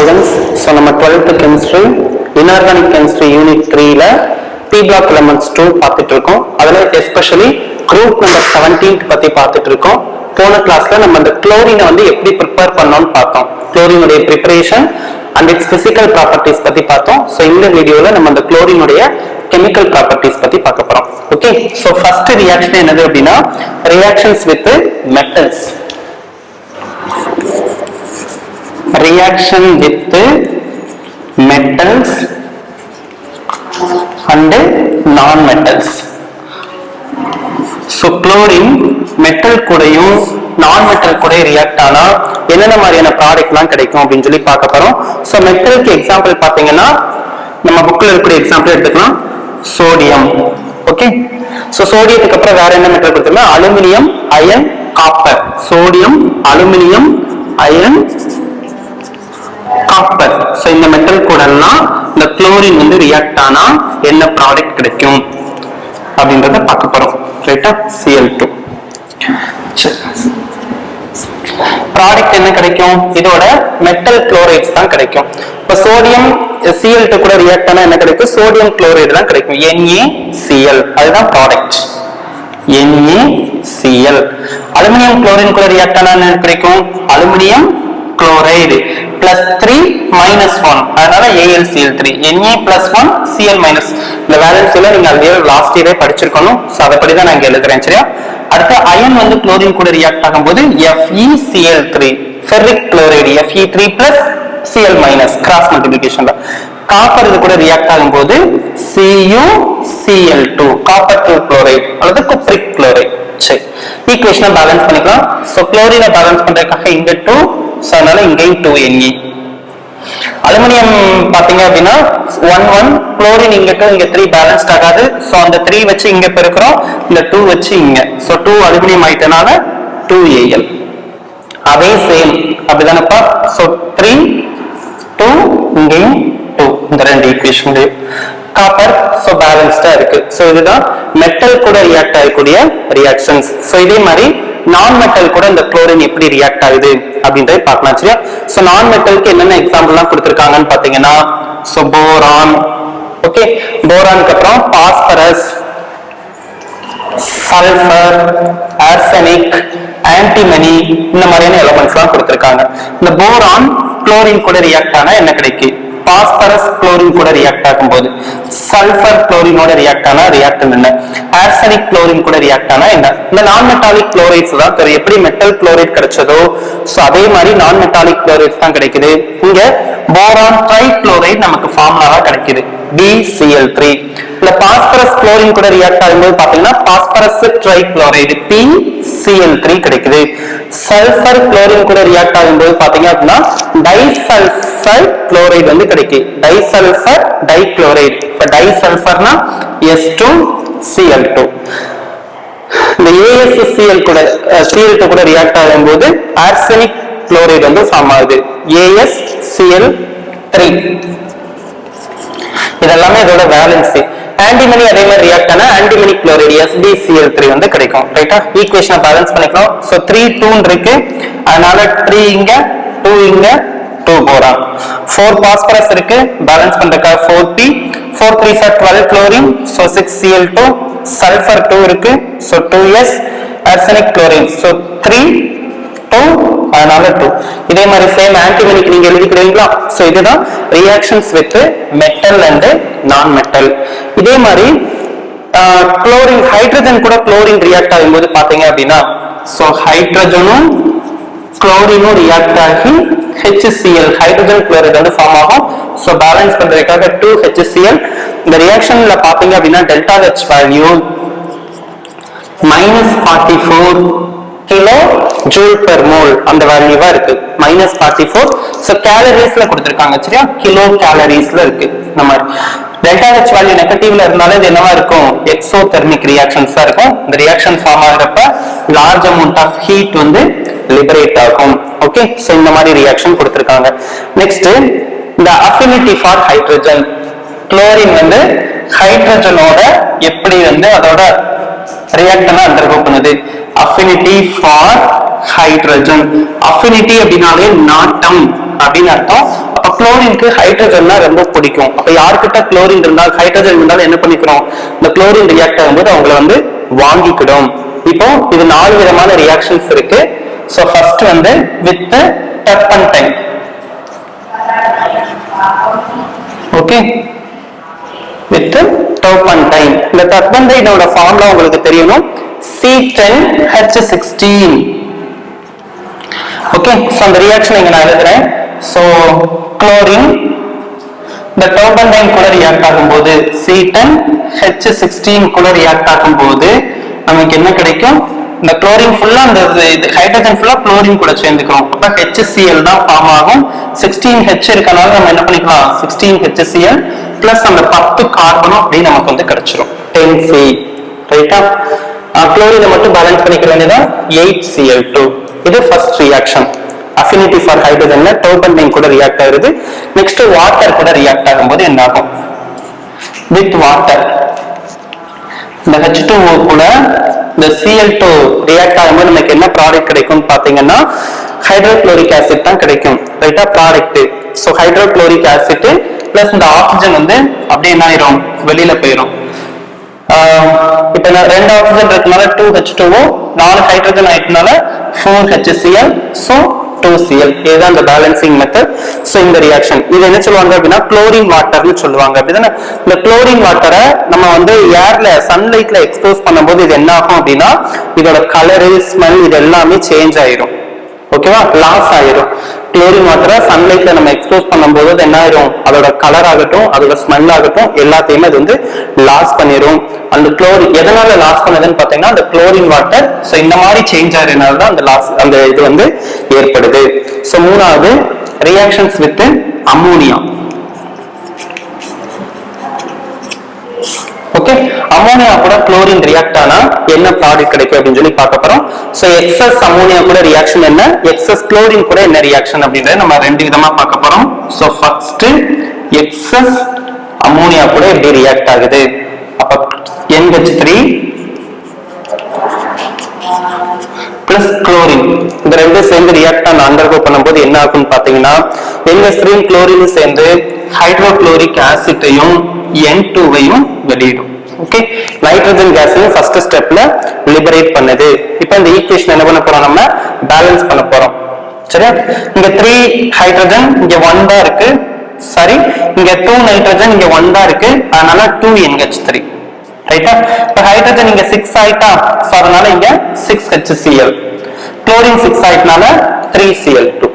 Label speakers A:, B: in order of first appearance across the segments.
A: students. So நம்ம 12th chemistry inorganic chemistry unit 3ல P block elements 2 பார்த்துட்டு இருக்கோம். அதுல especially group number 17 பத்தி பார்த்துட்டு இருக்கோம். போன கிளாஸ்ல நம்ம இந்த குளோரினை வந்து எப்படி ப்ரிப்பேர் பண்ணோம்னு பார்த்தோம். குளோரினுடைய preparation and its physical properties பத்தி பார்த்தோம். So இந்த வீடியோல நம்ம இந்த குளோரினுடைய chemical properties பத்தி பார்க்க போறோம். Okay, so first reaction என்னது அப்படின்னா reactions with metals. Reaction with metals and non-metals. So chlorine metal கூடயும் non-metal கூட react ஆனா என்னென்ன மாதிரியான ப்ராடக்ட்லாம் கிடைக்கும் அப்படின்னு சொல்லி பார்க்க போறோம். So மெட்டலுக்கு எக்ஸாம்பிள் பார்த்தீங்கன்னா நம்ம புக்ல இருக்கிற எக்ஸாம்பிள் எடுத்துக்கலாம். சோடியம். ஓகே, ஸோ சோடியத்துக்கு அப்புறம் வேற என்ன மெட்டல் கொடுத்தோம்னா aluminium, iron, copper. Sodium, aluminium, iron, copper. So இந்த மெட்டல் கூட எல்லாம் இந்த குளோரின் வந்து ரியாக்ட் ஆனா என்ன ப்ராடக்ட் கிடைக்கும் அப்படின்றத பார்க்க போறோம். ரைட்டா? Cl2 ப்ராடக்ட் என்ன கிடைக்கும்? இதோட மெட்டல் குளோரைட்ஸ் தான் கிடைக்கும். இப்ப சோடியம் Cl2 கூட ரியாக்ட் ஆனா என்ன கிடைக்கும்? சோடியம் குளோரைடு தான் கிடைக்கும். NaCl அதுதான் ப்ராடக்ட். NaCl. அலுமினியம் குளோரின் கூட ரியாக்ட் ஆனா என்ன கிடைக்கும்? அலுமினியம் குளோரைடு plus 3 minus 1 அதனால AlCl3. Na plus 1 Cl minus. இந்த வேலன்ஸ்ல நீங்க ஆல்ரெடி லாஸ்ட் இயரே படிச்சிருக்கணும். சோ அதபடி தான் நான் இங்க எழுதுறேன். சரியா? அடுத்து அயன் வந்து குளோரின் கூட ரியாக்ட் ஆகும்போது FeCl3 ferric chloride Fe3 plus Cl minus cross மல்டிப்ளிகேஷன்ல. காப்பர் இது கூட ரியாக்ட் ஆகும்போது CuCl2 காப்பர் 2 குளோரைடு அல்லது குப்ரிக் குளோரைடு. சரி, ஈக்குவேஷனை பேலன்ஸ் பண்ணிக்கலாம். சோ குளோரினை பேலன்ஸ் பண்றதுக்காக இங்க 2, சோ அதனால இங்கேயும் 2Na. அலுமினியம் பாத்தீங்க அப்படின்னா 1 1 குளோரின் இங்க 2 இங்க 3 பேலன்ஸ்ட் ஆகாது. சோ அந்த 3 வச்சு இங்க பெருக்கிறோம், இந்த 2 வச்சு இங்க. சோ 2 அலுமினியம் ஆயிட்டனால 2Al. அதே சேம் அப்படிதானப்பா? சோ 3 2 இங்கேயும் 2 இந்த ரெண்டு ஈக்குவேஷன். காப்பர் சோ பேலன்ஸ்டா இருக்கு. சோ இதுதான் மெட்டல் கூட ரியாக்ட் ஆகக்கூடிய ரியாக்ஷன்ஸ். சோ இதே மாதிரி நான் மெட்டல் கூட இந்த குளோரின் எப்படி ரியாக்ட் ஆகுது அப்படின்றத பார்க்கலாம். சரியா? சோ நான் மெட்டலுக்கு என்னென்ன எக்ஸாம்பிள்லாம் கொடுத்திருக்காங்கன்னு பாத்தீங்கன்னா சோ போரான். ஓகே, போரானுக்கு அப்புறம் பாஸ்பரஸ், சல்பர், ஆர்சனிக், ஆன்டிமனி இந்த மாதிரியான எலிமெண்ட்ஸ்லாம் கொடுத்திருக்காங்க. இந்த போரான் குளோரின் கூட ரியாக்ட் ஆனா என்ன கிடைக்கும்? பாஸ்பரஸ் குளோரின் கூட ரியாக்ட் ஆகும்போது, சல்பர் குளோரினோட ரியாக்ட் ஆனா ரியாக்டன் என்ன? ஆர்சனிக் குளோரின் கூட ரியாக்ட் ஆனா என்ன? இந்த நான் மெட்டாலிக் குளோரைட்ஸ் தான் எப்படி மெட்டல் குளோரைட் கிடைச்சதோ சோ அதே மாதிரி நான் மெட்டாலிக் குளோரைட்ஸ் தான் கிடைக்குது. இங்க போரான் ட்ரை குளோரைட் நமக்கு ஃபார்முலாவா கிடைக்குது BCl3. இல்ல பாஸ்பரஸ் குளோரின் கூட ரியாக்ட் ஆகும்போது பாத்தீங்கன்னா பாஸ்பரஸ் ட்ரை குளோரைடு PCl3 கிடைக்குது. சல்பர் குளோரின் கூட ரியாக்ட் ஆகும்போது பாத்தீங்க அப்படின்னா டைசல்பர் குளோரைடு வந்து கிடைக்கும். டைசல்பர் டைகுளோரைடு. இப்ப டைசல்பர்னா S2Cl2. இந்த AsCl கூட Cl2 கூட ரியாக்ட் ஆகும்போது ஆர்சனிக் குளோரைடு வந்து ஃபார்ம் ஆகுது AsCl3. இதெல்லாமே இதோட வேலன்ஸ். ஆன்டிமனி அதே மாதிரி ரியாக்ட் ஆனா ஆன்டிமனி குளோரைடு SbCl3 வந்து கிடைக்கும். ரைட்டா? ஈக்குவேஷனை பேலன்ஸ் பண்ணிக்கலாம். சோ 3 2 இருக்கு, அதனால 3 இங்க 2 இங்க 2 போரான். 4 பாஸ்பரஸ் இருக்கு, பேலன்ஸ் பண்றதுக்காக 4p. 4 3s are 12 chlorine, so 6Cl2. Sulphur 2 இருக்கு, so 2s. Arsenic chlorine, so 3 2 அதனால 2. இதே மாதிரி சேம் ஆன்டிமனிக்கு நீங்க எழுதிக்கிறீங்களா? சோ இதுதான் ரியாக்ஷன்ஸ் வித் மெட்டல் அண்ட் நான் மெட்டல். இதே மாதிரி குளோரின் ஹைட்ரஜன் கூட குளோரின் ரியாக்ட் ஆகும்போது பாத்தீங்க அப்படின்னா சோ ஹைட்ரஜனும் குளோரினும் ரியாக்ட் ஆகி HCl ஹைட்ரஜன் குளோரைடு வந்து ஃபார்ம் ஆகும். சோ பேலன்ஸ் பண்றதுக்காக 2HCl. இந்த ரியாக்ஷன்ல பாத்தீங்க அப்படின்னா delta H value -44 kilo joule per mole அந்த வேல்யூவா இருக்கு. -44. சோ கேலரிஸ்ல கொடுத்திருக்காங்க. சரியா? கிலோ கேலரிஸ்ல இருக்கு. நம்ம டெல்டா H வேல்யூ நெகட்டிவ்ல இருந்தாலும் இது என்னவா இருக்கும்? எக்ஸோதெர்மிக் ரியாக்ஷன்ஸா இருக்கும். இந்த ரியாக்ஷன் ஃபார்ம் ஆகிறப்ப லார்ஜ் அமௌண்ட் ஆஃப் ஹீட் வந்து லிபரேட் ஆகும். ஓகே, சோ இந்த மாதிரி ரியாக்ஷன் கொடுத்திருக்காங்க. நெக்ஸ்ட் இந்த அஃபினிட்டி ஃபார் ஹைட்ரஜன். குளோரின் வந்து ஹைட்ரஜனோட எப்படி வந்து அதோட ரியாக்ஷனை அண்டர்கோ பண்ணுது? affinity for hydrogen. affinity அப்படினாலே நாட்டம் அப்படின்னு அர்த்தம். அப்ப குளோரினுக்கு ஹைட்ரஜன்னா ரொம்ப பிடிக்கும். அப்ப யார்கிட்ட குளோரின் இருந்தால் ஹைட்ரஜன் இருந்தாலும் என்ன பண்ணிக்கிறோம், இந்த குளோரின் ரியாக்ட் ஆகும்போது அவங்கள வந்து வாங்கிக்கிடும். இப்போ இது 4 விதமான ரியாக்ஷன்ஸ் இருக்கு. சோ ஃபர்ஸ்ட் வந்து with turpentine. Okay, with turpentine. இந்த டர்பன்டைனோட ஃபார்முலா உங்களுக்கு தெரியணும், C10H16. ஓகே, சோ அந்த ரியாக்ஷன் இங்க நான் எழுதுறேன். சோ குளோரின் இந்த டர்பன்டைன் கூட ரியாக்ட் ஆகும்போது C10H16 கூட ரியாக்ட் ஆகும்போது நமக்கு என்ன கிடைக்கும், இந்த குளோரின் ஃபுல்லா அந்த ஹைட்ரஜன் ஃபுல்லா குளோரின் கூட சேர்ந்துக்கிறோம். அப்ப HCl தான் ஃபார்ம் ஆகும். 16H இருக்கனால நம்ம என்ன பண்ணிக்கலாம், 16HCl பிளஸ் அந்த 10 கார்பனும் அப்படி நமக்கு வந்து கிடைச்சிரும், 10C. ரைட்டா, குளோரினை மட்டும் பேலன்ஸ் பண்ணிக்க வேண்டியதா 8Cl2. இது ஃபர்ஸ்ட் ரியாக்ஷன். அஃபினிட்டி ஃபார் ஹைட்ரஜன்ல டர்பன்டைன் கூட ரியாக்ட் ஆகுது. நெக்ஸ்ட் வாட்டர் கூட ரியாக்ட் ஆகும்போது என்ன ஆகும், வித் வாட்டர் இந்த H2O கூட இந்த Cl2 ரியாக்ட் ஆகும்போது நமக்கு என்ன ப்ராடக்ட் கிடைக்கும் பாத்தீங்கன்னா ஹைட்ரோகுளோரிக் ஆசிட் தான் கிடைக்கும். ரைட்டா, product. So hydrochloric acid plus இந்த ஆக்சிஜன் வந்து அப்படியே என்ன ஆயிரும், வெளியில போயிடும். இப்ப 2 ஆக்சிஜன் இருக்கனால 2H2O, 4 hydrogen ஆயிட்டனால 4HCl, so 2Cl. இதுதான் இந்த பேலன்சிங் மெத்தட். சோ இந்த ரியாக்ஷன் இது என்ன சொல்லுவாங்க அப்படின்னா குளோரின் வாட்டர்னு சொல்லுவாங்க. அப்படிதானே, இந்த குளோரின் வாட்டரை நம்ம வந்து ஏர்ல சன்லைட்ல எக்ஸ்போஸ் பண்ணும்போது இது என்ன ஆகும் அப்படின்னா இதோட கலரு, ஸ்மெல் இது எல்லாமே சேஞ்ச் ஆயிரும். ஓகேவா, லாஸ் ஆயிரும். குளோரின் வாட்டரை சன்லைட்ல நம்ம எக்ஸ்போஸ் பண்ணும்போது என்ன ஆயிரும், அதோட கலர் ஆகட்டும், அதோட ஸ்மெல் ஆகட்டும், எல்லாத்தையுமே அது வந்து லாஸ் பண்ணிரும். அந்த குளோரின் எதனால லாஸ் பண்ணதுன்னு பாத்தீங்கன்னா அந்த குளோரின் வாட்டர். சோ இந்த மாதிரி சேஞ்ச் ஆகிறதுனால தான் அந்த லாஸ், அந்த இது வந்து ஏற்படுது. சோ மூணாவது reactions with ammonia. Okay, ammonia கூட குளோரின் ரியாக்ட் ஆனா என்ன ப்ராடக்ட் கிடைக்கும் அப்படின்னு சொல்லி பார்க்க போறோம். சோ எக்ஸஸ் அம்மோனியா கூட ரியாக்ஷன் என்ன, எக்ஸஸ் குளோரின் கூட என்ன ரியாக்ஷன் அப்படின்றத நம்ம 2 விதமா பார்க்க போறோம். சோ ஃபர்ஸ்ட் எக்ஸஸ் அம்மோனியா கூட எப்படி ரியாக்ட் ஆகுது, அப்ப NH3 பிளஸ் குளோரின் இந்த 2 சேர்ந்து ரியாக்ட் ஆன அண்டர்கோ பண்ணும்போது என்ன ஆகும்னு பாத்தீங்கன்னா NH3 குளோரின் சேர்ந்து ஹைட்ரோகுளோரிக் ஆசிட்டையும் N2வையும் வெளியிடும். ஓகே, நைட்ரஜன் கேஸையும் ஃபர்ஸ்ட் ஸ்டெப்ல லிபரேட் பண்ணுது. இப்போ இந்த ஈக்குவேஷன் என்ன பண்ண போறோம், நம்ம பேலன்ஸ் பண்ண போறோம். சரியா, இங்க 3 ஹைட்ரஜன் இங்க 1 தான் இருக்கு, சரி இங்க 2 நைட்ரஜன் இங்க 1 தான் இருக்கு, அதனால 2NH3. ரைட்டா, இப்ப ஹைட்ரஜன் இங்க 6 ஆயிட்டா, சோ அதனால இங்க 6HCl, chlorine 6 ஆயிட்டனால 3Cl2.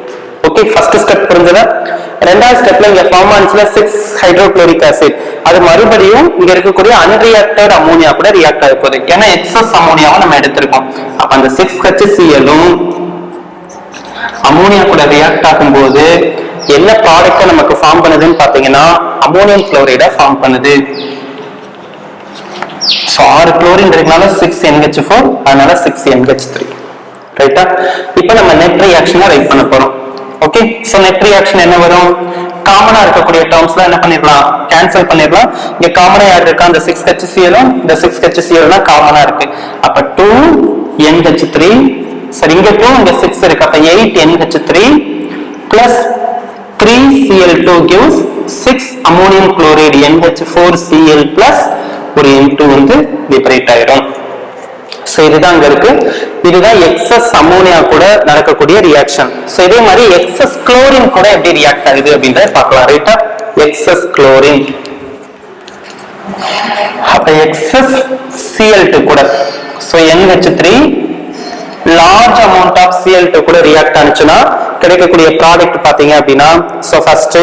A: Okay, first step புரிஞ்சதா? ரெண்டாவது ஸ்டெப்ல இங்க ஃபார்ம் ஆனிச்சுல 6 ஹைட்ரோகுளோரிக் ஆசிட், அது மறுபடியும் இங்க இருக்கக்கூடிய அன்ரியாக்டட் அமோனியா கூட ரியாக்ட் ஆக போகுது. ஏன்னா எக்ஸஸ் அமோனியாவை நம்ம எடுத்திருக்கோம். அப்ப அந்த 6HClலும் அமோனியா கூட ரியாக்ட் ஆகும்போது என்ன ப்ராடக்ட் நமக்கு ஃபார்ம் பண்ணுதுன்னு பாத்தீங்கன்னா அமோனியம் குளோரைட ஃபார்ம் பண்ணுது. சோ 6 குளோரின் இருக்கனால 6NH4, அதனால 6NH3. ரைட்டா, இப்போ நம்ம நெட் ரியாக்ஷனை ரைட் பண்ண போறோம். ஓகே, சோ நெட் ரியாக்ஷன் என்ன வரும், காமனா இருக்கக்கூடிய டேர்ம்ஸ்ல என்ன பண்ணிடலாம், கேன்சல் பண்ணிடலாம். இங்க காமனா யார் இருக்கா, அந்த 6HClலும் இந்த 6HCl தான் காமனா இருக்கு. அப்ப 2NH3, சரி இங்க 2 இங்க 6 இருக்கு, அப்ப 8NH3 plus 3Cl2 gives 6 ammonium chloride NH4Cl plus ஒரு N2 வந்து லிபரேட் ஆயிடும். சோ இதுதான் அங்க இருக்கு. இதுதான் எக்ஸஸ் அமோனியா கூட நடக்கக்கூடிய ரியாக்ஷன். சோ இதே மாதிரி எக்ஸஸ் குளோரின் கூட எப்படி ரியாக்ட் ஆகுது அப்படின்றத பார்க்கலாம். ரைட்டா, எக்ஸஸ் குளோரின், அப்ப எக்ஸஸ் Cl2 கூட, so NH3 large amount of Cl2 கூட ரியாக்ட் ஆனிச்சுன்னா கிடைக்கக்கூடிய ப்ராடக்ட் பாத்தீங்க அப்படின்னா, சோ ஃபர்ஸ்ட்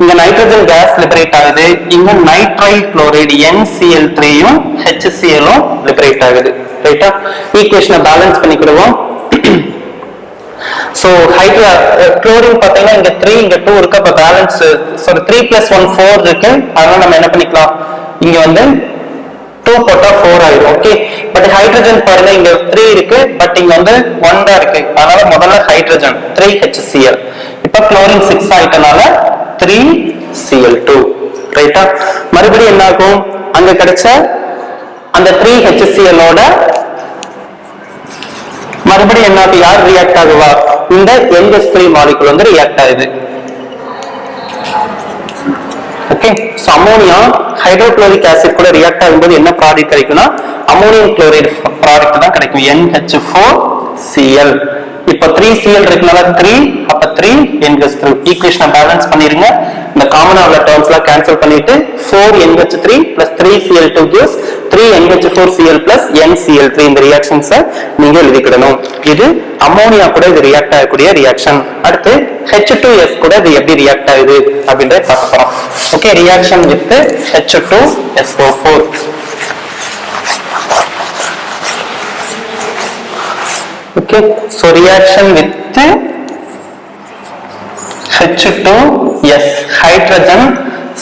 A: இங்க நைட்ரஜன் கேஸ் லிபரேட் ஆகுது, இங்க நைட்ரைல் குளோரைடு NCl3யும் HClலும் லிபரேட் ஆகுது. ரைட்டா, ஈக்குவேஷனை பேலன்ஸ் பண்ணிக்கிடுவோம். சோ குளோரின் பாத்தீங்கன்னா இங்க 3 இங்க 2 இருக்கு, அப்ப பேலன்ஸ் 3 + 1 4 இருக்கு, அதனால நம்ம என்ன பண்ணிக்கலாம், இங்க வந்து 2 போட்டா 4 ஆயிடும். ஓகே, பட் ஹைட்ரஜன் பாருங்க இங்க 3 இருக்கு, பட் இங்க வந்து 1 தான் இருக்கு, அதனால முதல்ல ஹைட்ரஜன் 3HCl. இப்ப குளோரின் 6 ஆயிட்டனால 3Cl2. ரைட்டா, மறுபடியும் என்ன ஆகும், அங்க கிடைச்ச அந்த 3HClோட மறுபடியும் என்ன யார் ரியாக்ட் ஆகுவா, இந்த NH3 மாலிகுல் வந்து ரியாக்ட் ஆகுது. Okay. So ammonia hydrochloric acid கூட ரியாக்ட் ஆகும்போது என்ன ப்ராடக்ட் கிடைக்கும்னா அமோனியம் குளோரைடு ப்ராடக்ட் தான் கிடைக்கும், NH4Cl. இப்போ 3Cl இருக்கனால 3, அப்ப 3NH3. ஈக்குவேஷனை பேலன்ஸ் பண்ணிருங்க. இந்த காமனா உள்ள டேர்ம்ஸ்லாம் கேன்சல் பண்ணிட்டு 4NH3 plus 3Cl2 gives 3NH4Cl plus NCl3. இந்த ரியாக்ஷன்ஸை நீங்க எழுதிக்கிடணும். இது அமோனியா கூட இது ரியாக்ட் ஆகக்கூடிய ரியாக்ஷன். அடுத்து H2S கூட இது எப்படி ரியாக்ட் ஆகுது அப்படின்றத பார்க்க போறோம். Okay, reaction with H2SO4. Okay, so reaction with H2S, hydrogen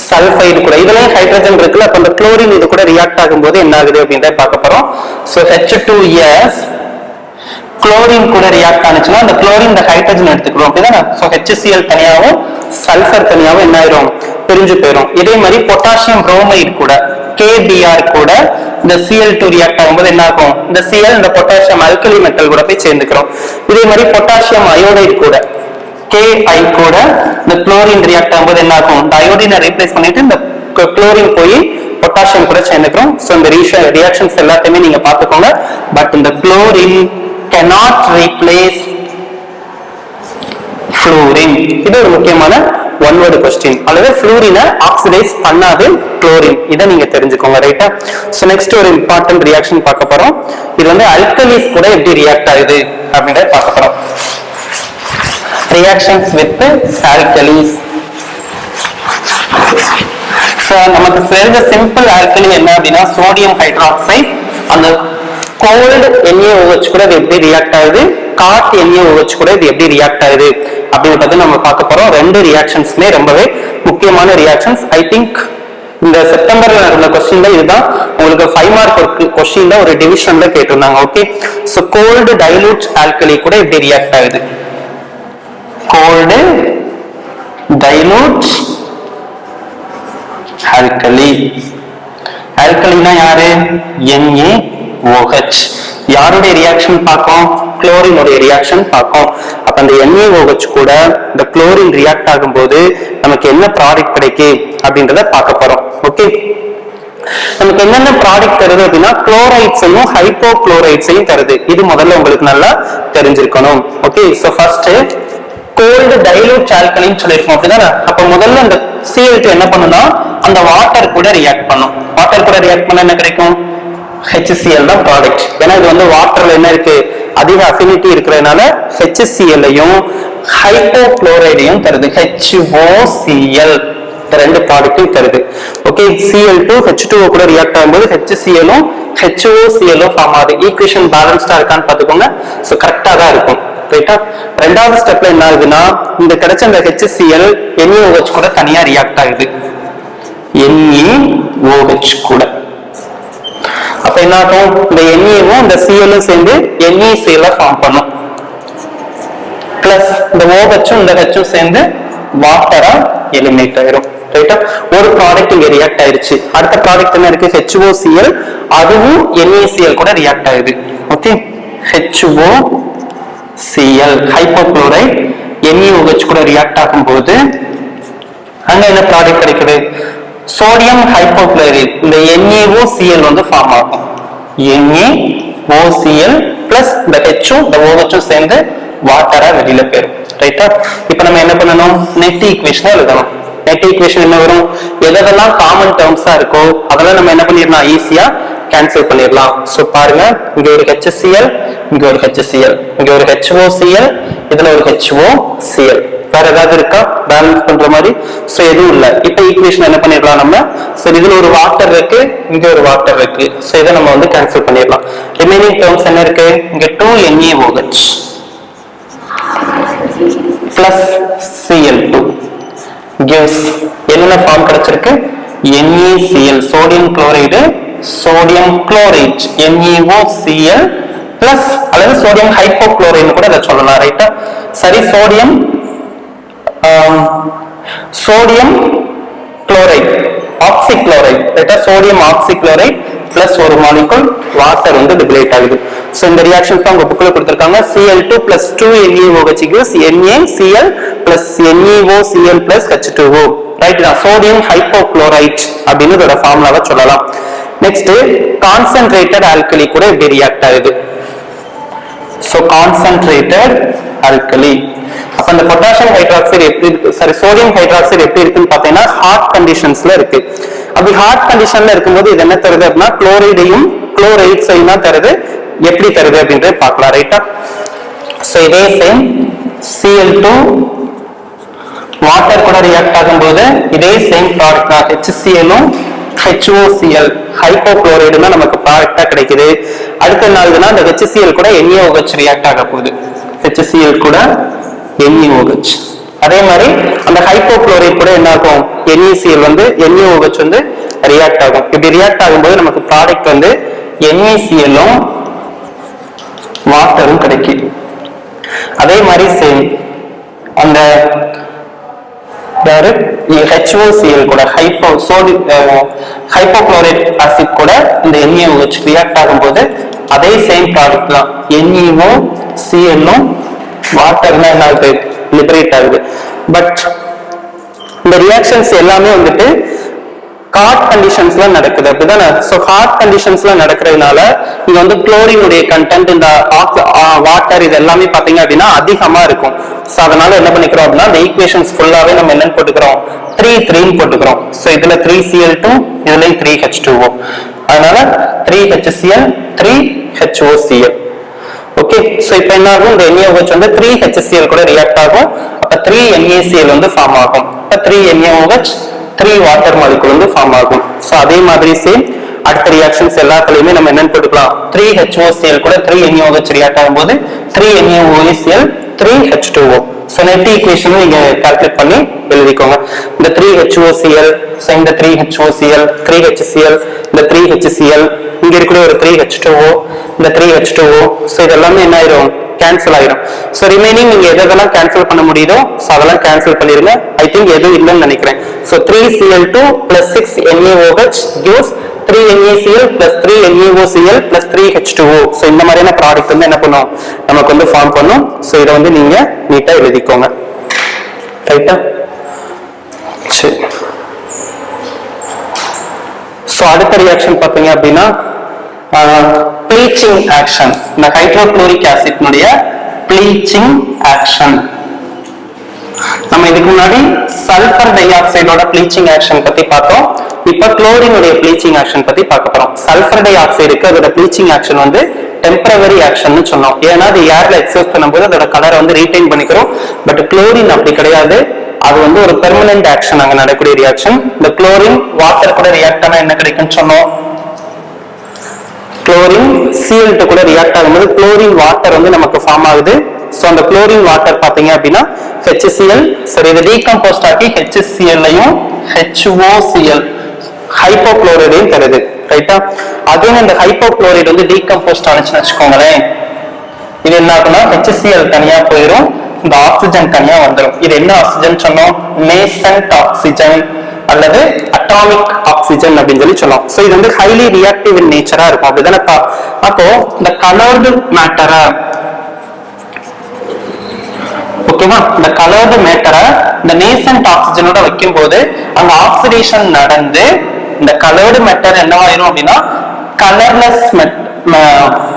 A: sulfide கூட இதுல ஹைட்ரஜன் இருக்குல்ல, அப்ப அந்த குளோரின் இது கூட ரியாக்ட் ஆகும்போது என்ன ஆகுது அப்படின்றத பார்க்க போறோம். so H2S குளோரின் கூட ரியாக்ட் ஆனிச்சுன்னா அந்த குளோரின் இந்த ஹைட்ரஜன் எடுத்துக்கிறோம் அப்படிதானே. so HCl தனியாவும் சல்ஃபர் தனியாவும் என்ன ஆயிரும், பிரிஞ்சு போயிடும். இதே மாதிரி பொட்டாசியம் புரோமைடு கூட KBr கூட இந்த Cl2 ரியாக்ட் ஆகும்போது என்ன ஆகும், இந்த Cl இந்த பொட்டாசியம் அல்கலி மெட்டல் கூட போய் சேர்ந்துக்கிறோம். இதே மாதிரி பொட்டாசியம் அயோடைடு கூட Ki கூட இந்த குளோரின் ரியாக்ட் ஆகும்போது என்ன ஆகும், இந்த அயோடினை ரீப்ளேஸ் பண்ணிட்டு இந்த குளோரின் போய் பொட்டாசியம் கூட சேர்ந்துக்கிறோம். சோ இந்த ரியாக்ஷன்ஸ் எல்லாத்தையுமே நீங்க பாத்துக்கோங்க. பட் இந்த குளோரின் cannot replace fluorine. இது ஒரு முக்கியமான ஒன் வேர்ட் क्वेश्चन. அல்லது ஃப்ளூரினை ஆக்சிடைஸ் பண்ணாது குளோரின், இத நீங்க தெரிஞ்சுக்கோங்க, ரைட்டா. சோ நெக்ஸ்ட் ஒரு இம்பார்ட்டன்ட் ரியாக்ஷன் பார்க்க போறோம். இது வந்து ஆல்கலிஸ் கூட எப்படி ரியாக்ட் ஆகுது அப்படிங்கறத பார்க்க போறோம். Reactions with alkalis. சோ நமக்கு தெரிஞ்ச சிம்பிள் ஆல்கலி என்ன அப்படின்னா சோடியம் ஹைட்ராக்சைடு. அந்த கோல்டு NaOH கூட இது எப்படி ரியாக்ட் ஆகுது, காட் NaOH கூட இது எப்படி ரியாக்ட் ஆகுது அப்படின்றத நம்ம பார்க்க போறோம். ரெண்டு ரியாக்ஷன்ஸ்மே ரொம்பவே முக்கியமான ரியாக்ஷன்ஸ். ஐ திங்க் இந்த செப்டம்பர்ல நடந்த கொஸ்டின்ல இதுதான் உங்களுக்கு 5 மார்க் கொஸ்டின்ல ஒரு டிவிஷன்ல கேட்டிருந்தாங்க. Okay, so gold dilute alkali கூட எப்படி ரியாக்ட் ஆகுது, கோல்டு டைலூட் ஆல்கலி. ஆல்கலினா யாரு, NaOH. யாருடைய ரியாக்ஷன் பார்க்கும், குளோரினுடைய ரியாக்ஷன் பார்க்கும். அப்ப அந்த NaOH கூட இந்த குளோரின் ரியாக்ட் ஆகும்போது நமக்கு என்ன ப்ராடக்ட் கிடைக்கும் அப்படின்றத பார்க்க போறோம். ஓகே, நமக்கு என்னென்ன ப்ராடக்ட் தருது அப்படின்னா குளோரைட்ஸையும் ஹைப்போகுளோரைட்ஸையும் தருது. இது முதல்ல உங்களுக்கு நல்லா தெரிஞ்சிருக்கணும். Okay, so first cold dilute ஆல்கலின்னு சொல்லிருக்கோம் அப்படிதானே. அப்ப முதல்ல அந்த Cl2 என்ன பண்ணுனா அந்த வாட்டர் கூட ரியாக்ட் பண்ணும். வாட்டர் கூட ரியாக்ட் பண்ணா என்ன கிடைக்கும், HCl தான் ப்ராடக்ட். ஏன்னா இது வந்து வாட்டர்ல என்ன இருக்கு, அதிக அஃபினிட்டி இருக்கிறதுனால HCl-ஐயும் ஹைப்போகுளோரைடையும் தருது, HOCl. இந்த ரெண்டு ப்ராடக்ட்டையும் தருது. ஓகே, Cl2 H2O கூட ரியாக்ட் ஆகும்போது HCl-ம் HOCl-ம் ஃபார்ம் ஆகுது. ஈக்குவேஷன் பேலன்ஸ்டா இருக்கான்னு பாத்துக்கோங்க. சோ கரெக்டா தான் இருக்கும், ரைட்டா. ரெண்டாவது ஸ்டெப்ல என்ன ஆகுதுன்னா இந்த கிடைச்ச இந்த HCl NaOH கூட தனியா ரியாக்ட் ஆகுது, NaOH கூட. அப்ப என்ன ஆகும், இந்த Naவும் இந்த Cl-ம் சேர்ந்து NaCl ஃபார்ம் பண்ணும். பிளஸ் இந்த OH-ம் இந்த H-ம் சேர்ந்து வாட்டரா எலிமினேட் ஆயிரும், ரைட்டா. ஒரு ப்ராடக்ட் இங்க ரியாக்ட் ஆயிருச்சு. அடுத்த ப்ராடக்ட் என்ன இருக்கு, HOCl. அதுவும் NaCl கூட ரியாக்ட் ஆகுது. ஓகே, HOCl ஹைப்போகுளோரைட் NaOH கூட ரியாக்ட் ஆகும்போது அங்க என்ன ப்ராடக்ட் கிடைக்குது, சோடியம் ஹைப்போகுளோரைட். இந்த NaOCl வந்து ஃபார்ம் ஆகும், NaOCl பிளஸ் இந்த H-ம் இந்த OH-ம் சேர்ந்து வாட்டரா வெளியில போயிடும், ரைட்டா. இப்ப நம்ம என்ன பண்ணணும், நெட் ஈக்குவேஷன் எழுதணும். நெட் ஈக்குவேஷன் என்ன வரும், எதெல்லாம் காமன் டேர்ம்ஸா இருக்கோ அதெல்லாம் நம்ம என்ன பண்ணிடலாம், ஈஸியா கேன்சல் பண்ணிடலாம். சோ பாருங்க, இங்க ஒரு HCl, இங்க ஒரு HCl, இங்க ஒரு HOCl, இதுல ஒரு HOCl. வேற ஏதாவது இருக்கா பேலன்ஸ் பண்ற மாதிரி? சோ எதுவும் இல்ல. இப்ப ஈக்குவேஷன் என்ன பண்ணிடலாம் நம்ம, சோ இதுல ஒரு வாட்டர் இருக்கு, இங்க ஒரு வாட்டர் இருக்கு. சோ இதை நம்ம வந்து கேன்சல் பண்ணிடலாம். ரிமைனிங் டேர்ம்ஸ் என்ன இருக்கு, இங்க 2NaOH plus Cl2 gives என்னென்ன ஃபார்ம் கிடைச்சிருக்கு, NaCl sodium chloride, sodium chloride NaOCl plus அல்லது சோடியம் ஹைப்போகுளோரைடு கூட இதை சொல்லலாம், ரைட்டா. சரி, சோடியம் குளோரைட் ஆக்சிக்ளோரைட், ரைட்டா. சோடியம் ஆக்சிக்ளோரைட் பிளஸ் ஒரு மாலிகுல் வாட்டர் வந்து டிப்ளேட் ஆகுது. சோ இந்த ரியாக்ஷன் தான் உங்க புக்ல கொடுத்திருக்காங்க. Cl2 plus 2NaOH gives NaCl plus NaOCl plus H2O, chloride தான், சோடியம் ஹைப்போகுளோரைட் அப்படின்னு இதோட ஃபார்முலாவை சொல்லலாம். நெக்ஸ்ட் கான்சென்ட்ரேட்டட் ஆல்கலி கூட இப்படி ரியாக்ட் ஆகுது. So concentrated alkali. அப்ப இந்த பொட்டாசியம் ஹைட்ராக்சைடு எப்படி இருக்கு, சாரி சோடியம் ஹைட்ராக்சைடு எப்படி இருக்குன்னு பாத்தீங்கன்னா ஹாட் கண்டிஷன்ஸ்ல இருக்கு. அப்படி ஹாட் கண்டிஷன்ல இருக்கும்போது இது என்ன தருது அப்படின்னா குளோரைடையும் குளோரைட்ஸையும் தான் தருது. எப்படி தருது அப்படின்றத பார்க்கலாம். ரைட்டா? சோ இதே சேம் Cl2 வாட்டர் கூட ரியாக்ட் ஆகும்போது இதே சேம் ப்ராடக்ட் தான் HCl உம் HOCl ஹைப்போகுளோரைடு தான் நமக்கு ப்ராடக்டா கிடைக்குது. அடுத்த நாள்னா அந்த HCl கூட NaOH ரியாக்ட் ஆக போகுது. HCl கூட NaOH. அதே மாதிரி அந்த ஹைப்போகுளோரைட் கூட என்ன ஆகும், NaCl வந்து NaOH வந்து ரியாக்ட் ஆகும். இப்படி ரியாக்ட் ஆகும்போது நமக்கு ப்ராடக்ட் வந்து NaCl உம் வாட்டரும் கிடைக்கும். அதே மாதிரி சேம் அந்த HOCl கூட ஹைப்போகுளோரைட் ஆசிட் கூட இந்த NaOH ரியாக்ட் ஆகும்போது அதே சேம் ப்ராடக்ட் தான் NaOCl உம் வாட்டர்னா என்ன ஆகுது, லிபரேட் ஆகுது. பட் இந்த ரியாக்ஷன்ஸ் எல்லாமே வந்துட்டு ஹாட் கண்டிஷன்ஸ்ல நடக்குது, அப்படிதானே? சோ ஹாட் கண்டிஷன்ஸ்ல நடக்கிறதுனால இங்க வந்து குளோரினுடைய கண்டென்ட் இந்த வாட்டர் இது எல்லாமே பாத்தீங்க அப்படின்னா அதிகமா இருக்கும். சோ அதனால என்ன பண்ணிக்கிறோம் அப்படின்னா இந்த ஈக்குவேஷன்ஸ் ஃபுல்லாவே நம்ம என்ன போட்டுக்கிறோம், 3 போட்டுக்கிறோம். சோ இதுல 3Cl2 இதுலயும் 3H2O, அதனால 3HCl 3HOCl. ஓகே, சோ இப்போ என்ன ஆகும், இந்த NaOH வந்து 3HCl கூட ரியாக்ட் ஆகும். அப்ப 3NaCl வந்து ஃபார்ம் ஆகும். அப்ப 3NaOH 3 வாட்டர் மாலிகுல் வந்து ஃபார்ம் ஆகும். சோ அதே மாதிரி சேம் அடுத்த ரியாக்ஷன்ஸ் எல்லாத்துலயுமே நம்ம என்னன்னு போட்டுக்கலாம், 3HOCl கூட 3NaOH ரியாக்ட் ஆகும்போது 3NaOCl 3H2O. So net equation நீங்க கால்குலேட் பண்ணி எழுதிக்கோங்க. இந்த 3HOCl, சோ இந்த 3HOCl 3HCl, இந்த 3HCl, இங்க இருக்கிற ஒரு 3H2O, இந்த 3H2O. சோ இதெல்லாமே என்ன ஆயிரும், கேன்சல் ஆயிரும். சோ ரிமைனிங் நீங்க எதெல்லாம் கேன்சல் பண்ண முடியுதோ சோ அதெல்லாம் கேன்சல் பண்ணிருங்க. ஐ திங்க் எதுவும் இல்லைன்னு நினைக்கிறேன். So 3Cl2 plus 6NaOH gives 3NaCl plus 3NaOCl plus 3H2O. So இந்த மாதிரியான ப்ராடக்ட் வந்து என்ன பண்ணும், நமக்கு வந்து ஃபார்ம் பண்ணும். சோ இதை வந்து நீங்க நீட்டா எழுதிக்கோங்க. ரைட்டா? சரி. சோ அடுத்த ரியாக்ஷன் பாத்தீங்க அப்படின்னா ப்ளீச்சிங் ஆக்ஷன். இந்த ஹைட்ரோகுளோரிக் ஆசிட்னுடைய ப்ளீச்சிங் ஆக்ஷன். நம்ம இதுக்கு முன்னாடி சல்பர் டை ஆக்சைடோட ப்ளீச்சிங் ஆக்ஷன் பத்தி பார்த்தோம். இப்ப குளோரினுடைய ப்ளீச்சிங் ஆக்ஷன் பத்தி பார்க்க போறோம். சல்பர் டை ஆக்சைடுக்கு அதோட ப்ளீச்சிங் ஆக்ஷன் வந்து டெம்பரவரி ஆக்ஷன் சொன்னோம். ஏன்னா அது ஏர்ல எக்ஸோஸ் பண்ணும்போது அதோட கலரை வந்து ரீடைன் பண்ணிக்கிறோம். பட் குளோரின் அப்படி கிடையாது, அது வந்து ஒரு பெர்மனன்ட் ஆக்ஷன் அங்க நடக்கூடிய ரியாக்ஷன். இந்த குளோரின் வாட்டர் கூட ரியாக்ட் ஆனா என்ன கிடைக்கும்னு சொன்னோம், குளோரின் Cl2 கூட ரியாக்ட் ஆகும்போது குளோரின் வாட்டர் வந்து நமக்கு ஃபார்ம் ஆகுது. சோ அந்த குளோரின் வாட்டர் பாத்தீங்க அப்படின்னா HCl, சரி இது டீகம்போஸ்ட் ஆகி HCl-ஐயும் HOCl ஹைப்போகுளோரைடையும் தருது. ரைட்டா? அதுவும் இந்த ஹைப்போகுளோரைடு வந்து டீகம்போஸ்ட் ஆனிச்சுன்னு வச்சுக்கோங்களேன், இது என்ன ஆகும்னா HCl தனியா போயிடும், இந்த ஆக்சிஜன் தனியா வந்துடும். இது என்ன ஆக்சிஜன் சொன்னோம், நேசன்ட் ஆக்சிஜன் அல்லது அட்டாமிக் ஆக்சிஜன் அப்படின்னு சொல்லி சொல்லலாம். சோ இது வந்து ஹைலி ரியாக்டிவ் இன் நேச்சரா இருக்கும், அப்படிதானே? அப்போ இந்த கலர்டு மேட்டரை, ஓகேவா, இந்த கலர்டு மேட்டரை இந்த நேசன்ட் ஆக்சிஜனோட வைக்கும் போது அங்க ஆக்சிடேஷன் நடந்து இந்த கலர்டு மேட்டர் என்னவாயிரும் அப்படின்னா கலர்லெஸ்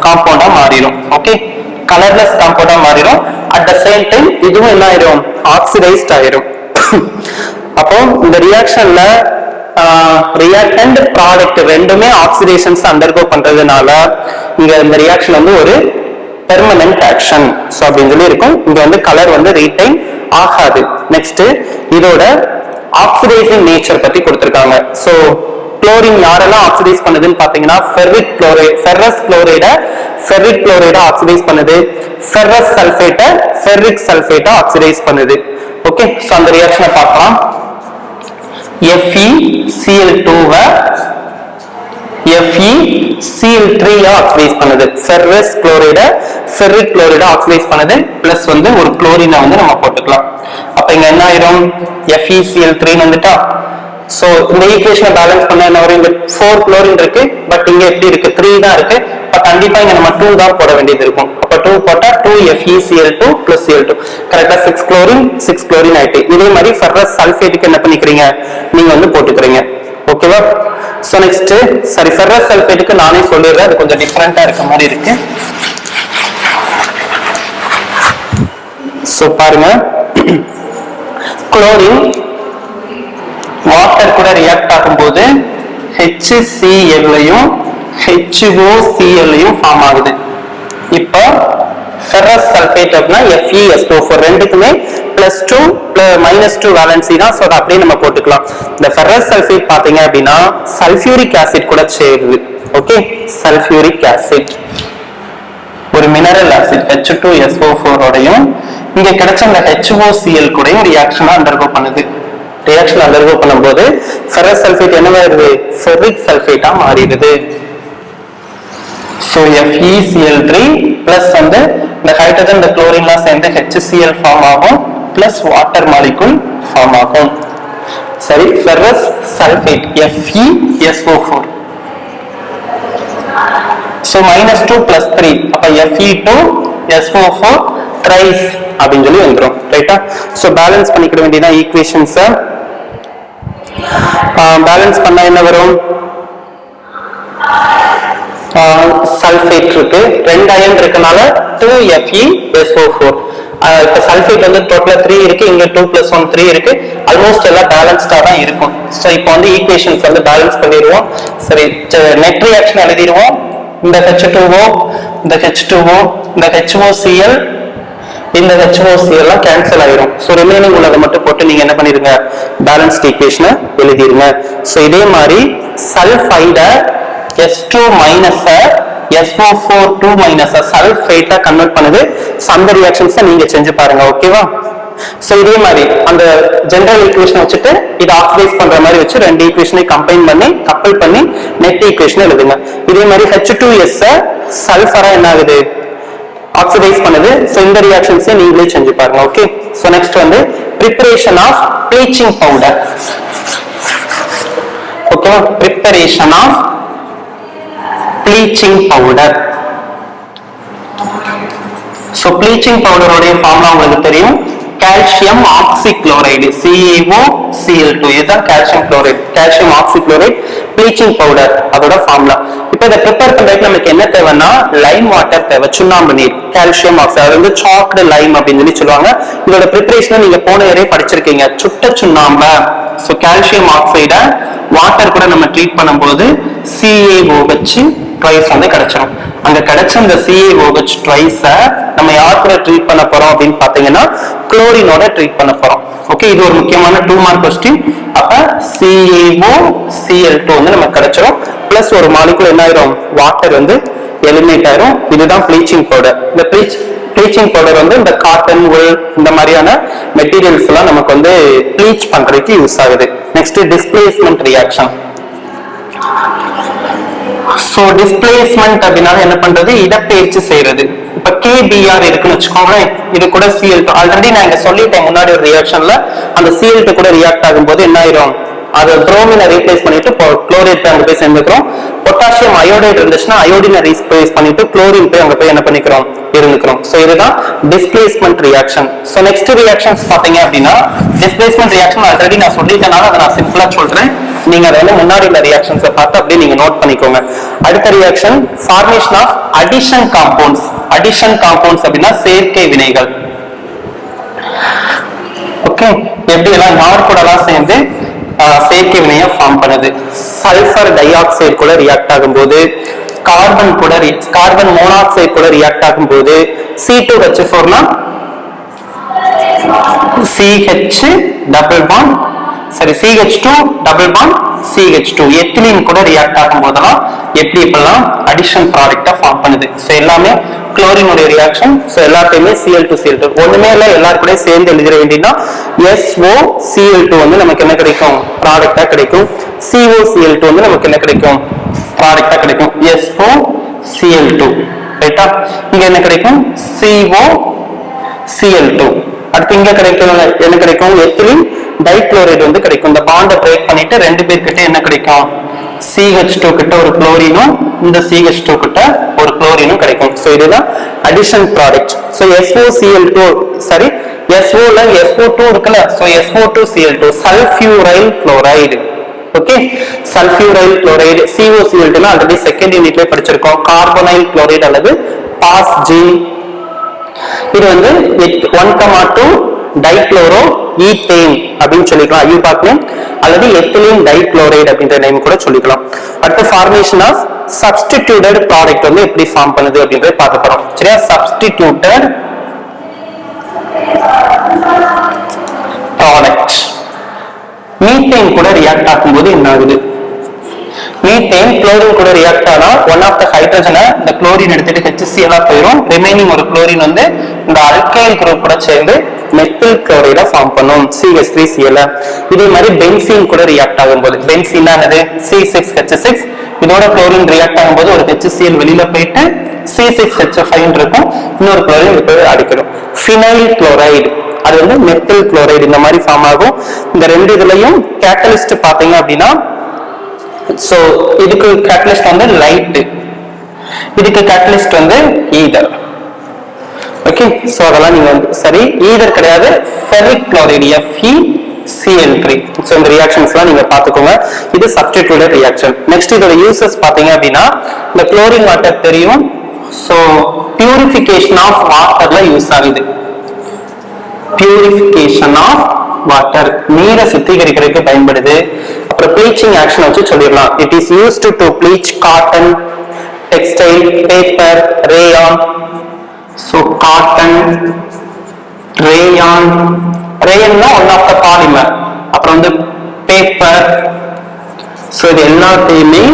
A: காம்பவுண்டா மாறிடும். ஓகே, கலர்லெஸ் காம்பவுண்டா மாறிடும். அட் த சேம் டைம் இதுவும் என்ன ஆயிரும், ஆக்சிடைஸ்ட் ஆயிரும். அப்போ இந்த ரியாக்ஷன்ல ரியாக்டன்ட் ப்ராடக்ட் ரெண்டுமே ஆக்சிடேஷன்ஸ் அண்டர்கோ பண்றதுனால இங்க இந்த ரியாக்ஷன் வந்து ஒரு பெர்மனன்ட் ஆக்ஷன் சோ அப்படின்னு சொல்லி இருக்கும். இங்க வந்து கலர் வந்து ரீடைன் ஆகாது. நெக்ஸ்ட் இதோட ஆக்சிடைசிங் நேச்சர் பத்தி கொடுத்திருக்காங்க. சோ குளோரின் யாரெல்லாம் ஆக்சிடைஸ் பண்ணுதுன்னு பாத்தீங்கன்னா ferric chloride, ferrous chloride ferric chloride oxidise பண்ணுது, ஃபெர்ரஸ் சல்ஃபேட்டை ஃபெர்ரிக் சல்ஃபேட்டை ஆக்சிடைஸ் பண்ணுது. ஓகே, சோ அந்த ரியாக்ஷனை பார்க்கலாம். FeCl2-வை FeCl3 ஆக்சிடைஸ் பண்ணுது, ferrous chloride ferric chloride oxidise பண்ணுது, பிளஸ் வந்து ஒரு குளோரினை வந்து நம்ம போட்டுக்கலாம். அப்ப இங்க என்ன ஆயிரும், FeCl3 வந்துட்டா. சோ இந்த ஈக்குவேஷனை பேலன்ஸ் பண்ண என்ன வரும், இங்க 4 குளோரின் இருக்கு, பட் இங்க எப்படி இருக்கு, 3 தான் இருக்கு. கண்டிப்பா இங்க நம்ம 2 தான் போட வேண்டியது இருக்கும். அப்ப 2 போட்டா 2FeCl2 plus Cl2. கரெக்டா 6 குளோரின் 6 குளோரின் ஆயிட்டு. இதே மாதிரி ஃபெரஸ் சல்ஃபேட்டுக்கு என்ன பண்ணிக்கிறீங்க நீங்க வந்து போட்டுக்கிறீங்க. ஓகேவா? சோ நெக்ஸ்ட் சரி ஃபெரஸ் சல்ஃபேட்டுக்கு நானே சொல்லிடுறேன், அது கொஞ்சம் டிஃபரெண்டா இருக்க மாதிரி இருக்கு. சோ பாருங்க, குளோரின் வாட்டர் கூட ரியாக்ட் ஆகும்போது HCl லையும் HOCl ஃபார்ம் ஆகுது. இப்போ ஃபெரஸ் சல்ஃபேட் அப்படின்னா FeSO4 ரெண்டுக்குமே +2 -2 வேலன்சி தான். சோ அப்படியே நம்ம போட்டுக்கலாம். இந்த ஃபெரஸ் சல்ஃபேட் பாத்தீங்க அப்படின்னா சல்ஃபியூரிக் ஆசிட் கூட சேருது. ஓகே, சல்ஃபியூரிக் ஆசிட் ஒரு மினரல் ஆசிட் H2SO4 ஓடையும் இங்க கிடைச்ச அந்த HOCl கூடயும் ரியாக்ஷனா அண்டர்கோ பண்ணுது. ரியாக்ஷன் அண்டர்கோ பண்ணும்போது ஃபெரஸ் சல்ஃபேட் என்ன வருது, ஃபெரிக் சல்ஃபேட்டா மாறிடுது. சோ FeCl3 பிளஸ் வந்து இந்த ஹைட்ரஜன் இந்த குளோரின்லாம் சேர்ந்து HCl ஃபார்ம் ஆகும் பிளஸ் வாட்டர் மாலிகுல் ஃபார்ம் ஆகும். சரி, ஃபெரஸ் சல்ஃபேட் FeSO4 சோ -2 + 3 அப்ப Fe2SO4 ட்ரைஸ் அப்படினு சொல்லி வந்துரும். ரைட்டா? சோ பேலன்ஸ் பண்ணிக்க வேண்டியதா ஈக்குவேஷன்ஸ். பேலன்ஸ் பண்ணா என்ன வரும், சல்ஃபேட் இருக்கு, 2 அயன் இருக்கனால 2FeSO4. இப்ப சல்ஃபேட் வந்து டோட்டலா 3 இருக்கு, இங்க 2 + 1 3 இருக்கு. ஆல்மோஸ்ட் எல்லாம் பேலன்ஸ்டா தான் இருக்கும். சோ இப்போ வந்து ஈக்குவேஷன்ஸ் வந்து பேலன்ஸ் பண்ணிடுவோம். சரி, நெட் ரியாக்ஷன் எழுதிடுவோம். இந்த H2O, இந்த H2O, இந்த HOCl, இந்த HOCl எல்லாம் கேன்சல் ஆயிரும். சோ ரிமைனிங் உள்ளதை மட்டும் போட்டு நீங்க என்ன பண்ணிருங்க, பேலன்ஸ்ட் ஈக்குவேஷனை எழுதிருங்க. சோ இதே மாதிரி சல்ஃபைட S2- SO4 சல்ஃபேட்டா கன்வெர்ட் பண்ணுது. அந்த ரியாக்ஷன்ஸ் நீங்க செஞ்சு பாருங்க. ஓகேவா? சோ இதே மாதிரி அந்த ஜெனரல் ஈக்குவேஷன் வச்சுட்டு இதை ஆக்சிடைஸ் பண்ற மாதிரி வச்சு ரெண்டு ஈக்குவேஷனை கம்பைன் பண்ணி கப்பல் பண்ணி நெட் ஈக்குவேஷன் எழுதுங்க. இதே மாதிரி H2S சல்ஃபரா என்ன ஆகுது, ஆக்சிடைஸ் பண்ணுது. சோ இந்த ரியாக்ஷன்ஸை நீங்களே செஞ்சு பாருங்க. ஓகே, சோ நெக்ஸ்ட் வந்து preparation of bleaching powder. Okay, preparation of bleaching powder. So bleaching powder உடைய ஃபார்முலா உங்களுக்கு தெரியும், கால்சியம் ஆக்சிக்ளோரைடு CaOCl2. இதுதான் calcium chloride, calcium oxychloride bleaching powder, அதோட ஃபார்முலா. இப்போ இதை ப்ரிப்பேர் பண்றதுக்கு நமக்கு என்ன தேவைன்னா லைம் வாட்டர் தேவை, சுண்ணாம்பு நீர், கால்சியம் ஆக்சைடு, அது வந்து சாக்டு லைம் அப்படின்னு சொல்லி சொல்லுவாங்க. இதோட ப்ரிப்பரேஷனை நீங்க போன வரையே படிச்சிருக்கீங்க, சுட்ட சுண்ணாம்ப. ஸோ கால்சியம் ஆக்சைடை வாட்டர் கூட நம்ம ட்ரீட் பண்ணும்போது CaOH ட்ரைஸ் வந்து கிடைச்சிடும். அங்க கிடைச்ச அந்த CaOH ட்ரைஸை நம்ம யார் கூட ட்ரீட் பண்ண போறோம் அப்படின்னு பாத்தீங்கன்னா குளோரினோட ட்ரீட் பண்ண போறோம். ஓகே, இது ஒரு முக்கியமான 2 மார்க் கொஸ்டின். அப்ப CaOCl2 வந்து நமக்கு கிடைச்சிடும். பிளஸ் ஒரு மாலிகுல் என்ன ஆயிரும், வாட்டர் வந்து எலிமினேட் ஆயிரும். இதுதான் ப்ளீச்சிங் பவுடர். இந்த ப்ளீச்சிங் பவுடர் வந்து இந்த காட்டன், உல் இந்த மாதிரியான மெட்டீரியல்ஸ் எல்லாம் நமக்கு வந்து ப்ளீச் பண்றதுக்கு யூஸ் ஆகுது. Next displacement reaction. So displacement அப்படின்னா என்ன பண்றது, இடப்பெயர்ச்சி செய்யறது. இப்ப KBr இருக்குன்னு வச்சுக்கோங்களேன், இது கூட Cl2 ஆல்ரெடி நான் இங்க சொல்லிட்டேன் முன்னாடி ஒரு ரியாக்ஷன்ல, அந்த Cl2 கூட ரியாக்ட் ஆகும்போது என்ன ஆயிரும், அது புரோமினை ரீப்ளேஸ் பண்ணிட்டு குளோரைட் அங்க போய் சேர்ந்துக்கிறோம். பொட்டாசியம் அயோடைட் இருந்துச்சுன்னா அயோடினை ரீப்ளேஸ் பண்ணிட்டு குளோரின் போய் அங்க போய் என்ன பண்ணிக்கிறோம், இருந்துக்கிறோம். சோ இதுதான் displacement reaction. So next reactions பாத்தீங்க அப்படின்னா டிஸ்பிளேஸ்மெண்ட் ரியாக்ஷன் ஆல்ரெடி நான் சொல்லிட்டேனால அதை நான் சிம்பிளா சொல்றேன். நீங்க அதை வந்து முன்னாடி உள்ள ரியாக்ஷன்ஸை பார்த்து அப்படியே நீங்க நோட் பண்ணிக்கோங்க. அடுத்த reaction formation of addition compounds. Addition compounds அப்படின்னா சேர்க்கை வினைகள். ஓகே, எப்படி எல்லாம் யார் கூட எல்லாம் சேர்ந்து சேர்க்கை வினையை ஃபார்ம் பண்ணுது. சல்பர் டை ஆக்சைடு கூட ரியாக்ட் ஆகும்போது, கார்பன் மோனாக்சைடு கூட ரியாக்ட் ஆகும்போது C2H4 CH டபுள் பாண்ட், சரி CH2 double bond CH2 ethylene கூட ரியாக்ட் ஆகும் போதெல்லாம் எப்படி இப்பெல்லாம் அடிஷன் ப்ராடக்ட்டை ஃபார்ம் பண்ணுது. ஸோ எல்லாமே குளோரினுடைய ரியாக்ஷன். ஸோ எல்லாத்தையுமே Cl2 ஒண்ணுமே இல்லை, எல்லாரும் கூட சேர்ந்து எழுதிட வேண்டியதுன்னா SOCl2 வந்து நமக்கு என்ன கிடைக்கும், ப்ராடக்டா கிடைக்கும். COCl2 வந்து நமக்கு என்ன கிடைக்கும், ப்ராடக்டா கிடைக்கும். SOCl2 ரைட்டா. இங்க என்ன கிடைக்கும், COCl2. அடுத்து இங்க கிடைக்கும் என்ன கிடைக்கும், எத்திலீன் டைக்ளோரைடு வந்து கிடைக்கும். இந்த பாண்டை பிரேக் பண்ணிட்டு ரெண்டு பேர்கிட்ட என்ன கிடைக்கும், CH2 கிட்ட ஒரு குளோரினும் இந்த CH2 கிட்ட ஒரு குளோரினும் கிடைக்கும். சோ இதுதான் அடிஷன் ப்ராடக்ட். சோ SOCl2 சரி SO ல SO2 இருக்குல்ல, so SO2Cl2 sulphuryl chloride. Okay, sulphuryl chloride. COCl2 னா ஆல்ரெடி செகண்ட் யூனிட்ல படிச்சிருக்கோம். கார்பனைல் குளோரைடு அல்லது பாஸ்ஜீன். இது வந்து 1,2 டைக்ளோரோ ஈத்தேன் அப்படின்னு சொல்லிக்கலாம், ஐயூபாக் நேம், அல்லது எத்திலீன் டைக்ளோரைடு அப்படின்ற நேம் கூட சொல்லிக்கலாம். அடுத்த ஃபார்மேஷன் ஆஃப் சப்ஸ்டிடியூட்டட் ப்ராடக்ட் வந்து எப்படி ஃபார்ம் பண்ணுது அப்படின்றத பார்க்க போறோம். சரியா, சப்ஸ்டிடியூட்டட் ப்ராடக்ட். மீத்தேன் கூட ரியாக்ட் ஆகும்போது என்ன ஆகுது? மீத்தேன் குளோரின் கூட ரியாக்ட் ஆனா ஒன் ஆஃப் த ஹைட்ரஜனை இந்த குளோரின் எடுத்துட்டு HCl போயிடும். ரிமைனிங் ஒரு குளோரின் வந்து இந்த அல்கைல் குரூப் கூட சேர்ந்து மெத்தில் குளோரைடை ஃபார்ம் பண்ணும், CH3Cl. இதே மாதிரி பென்சீன் கூட ரியாக்ட் ஆகும்போது, பென்சீன் என்னது? C6H6. இதோட குளோரின் ரியாக்ட் ஆகும்போது ஒரு HCl வெளியில போயிட்டு C6H5 இருக்கும், இன்னொரு குளோரின் இது போய் அடிக்கணும். ஃபினைல் குளோரைடு, அது வந்து மெத்தில் குளோரைடு இந்த மாதிரி ஃபார்ம் ஆகும். இந்த ரெண்டு இதுலயும் கேட்டலிஸ்ட் பாத்தீங்க அப்படின்னா, சோ இதுக்கு கேட்டலிஸ்ட் வந்து லைட், இதுக்கு கேட்டலிஸ்ட் வந்து ஈதர். ஓகே, சோ அதெல்லாம் நீங்க வந்து சரி, ஈதர் கிடையாது, ஃபெரிக் குளோரைடு FeCl3. சோ இந்த ரியாக்ஷன்ஸ்லாம் நீங்க பாத்துக்கோங்க. இது சப்ஸ்டிடியூட்டட் ரியாக்ஷன். நெக்ஸ்ட் இதோட யூசஸ் பாத்தீங்க அப்படின்னா, இந்த குளோரின் வாட்டர் தெரியும், சோ பியூரிஃபிகேஷன் ஆஃப் வாட்டர்ல யூஸ் ஆகுது. பியூரிஃபிகேஷன் ஆஃப் வாட்டர், நீரை சுத்திகரிக்கிறதுக்கு பயன்படுது. அப்புறம் ப்ளீச்சிங் ஆக்ஷன் வச்சு சொல்லிடலாம். It is used to bleach cotton, textile, paper, rayon. So cotton, rayon, ரேயன்னா ஒன் ஆஃப் த பாலிமர். அப்புறம் வந்து பேப்பர். சோ இது எல்லாத்தையுமே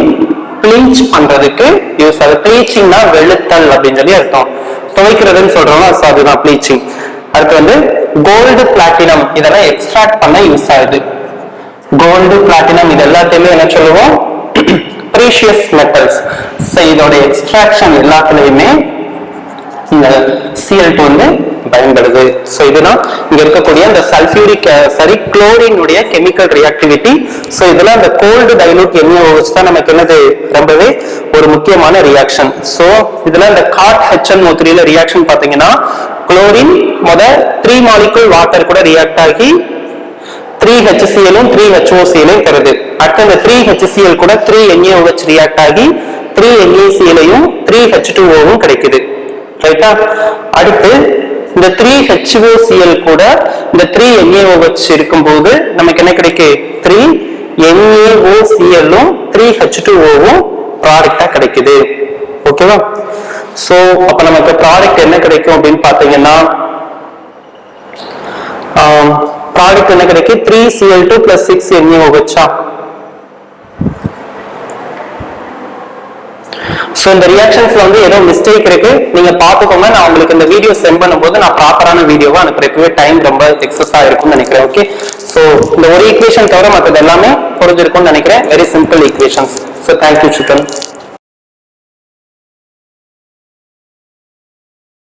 A: ப்ளீச் பண்றதுக்கு யூஸ் ஆகுது. ப்ளீச்சிங்னா வெளுத்தல் அப்படின்னு சொல்லி அர்த்தம். துவைக்கிறதுன்னு சொல்றோம், அதுதான் ப்ளீச்சிங். அடுத்து வந்து கோல்டு, பிளாட்டினம், இதெல்லாம் எக்ஸ்ட்ராக்ட் பண்ண யூஸ் ஆகுது. கோல்டு, பிளாட்டினம் இது எல்லாத்தையுமே என்ன சொல்லுவோம்? Precious metals. சோ இதோட எக்ஸ்ட்ராக்ஷன் எல்லாத்துலயுமே இந்த Cl2 வந்து பயன்படுது. சோ இதுதான் இங்க இருக்கக்கூடிய இந்த சல்ஃபியூரிக் குளோரின் உடைய கெமிக்கல் ரியாக்டிவிட்டி. சோ இதுல அந்த கோல்டு டைலூட் NaOH தான் நமக்கு என்னது ரொம்பவே ஒரு முக்கியமான ரியாக்ஷன். சோ இதுல இந்த காட் HNO3 ல ரியாக்ஷன் பாத்தீங்கன்னா, குளோரின் 3 மாலிகுல் வாட்டர் கூட ரியாக்ட் ஆகி 3HCl-ம் 3HOCl-ம் தருது. அடுத்து இந்த 3HCl கூட 3NaOH ரியாக்ட் ஆகி 3NaCl-யும் 3H2O-வும் கிடைக்குது. ரைட்டா? அடுத்து இந்த 3HOCl கூட இந்த 3NaOH இருக்கும்போது நமக்கு என்ன கிடைக்கு? 3NaOCl-ம் 3H2O-வும் ப்ராடக்டா கிடைக்குது. ஓகேவா? சோ அப்ப நமக்கு ப்ராடக்ட் என்ன கிடைக்கும் அப்படின்னு பாத்தீங்கன்னா, ப்ராடக்ட் என்ன கிடைக்கும்? 3Cl2 plus 6NaOH. சோ இந்த ரியாக்ஷன்ஸ்ல வந்து ஏதோ மிஸ்டேக் இருக்கு, நீங்க பாத்துக்கோங்க. நான் உங்களுக்கு இந்த வீடியோ சென்ட் பண்ணும்போது நான் ப்ராப்பரான வீடியோவா அனுப்புறதுக்கு டைம் ரொம்ப எக்ஸஸா இருக்கும்னு நினைக்கிறேன். ஓகே, சோ இந்த ஒரு ஈக்குவேஷன் தவிர மற்றது எல்லாமே புரிஞ்சிருக்கும்னு நினைக்கிறேன். Very simple equations. So thank you chicken.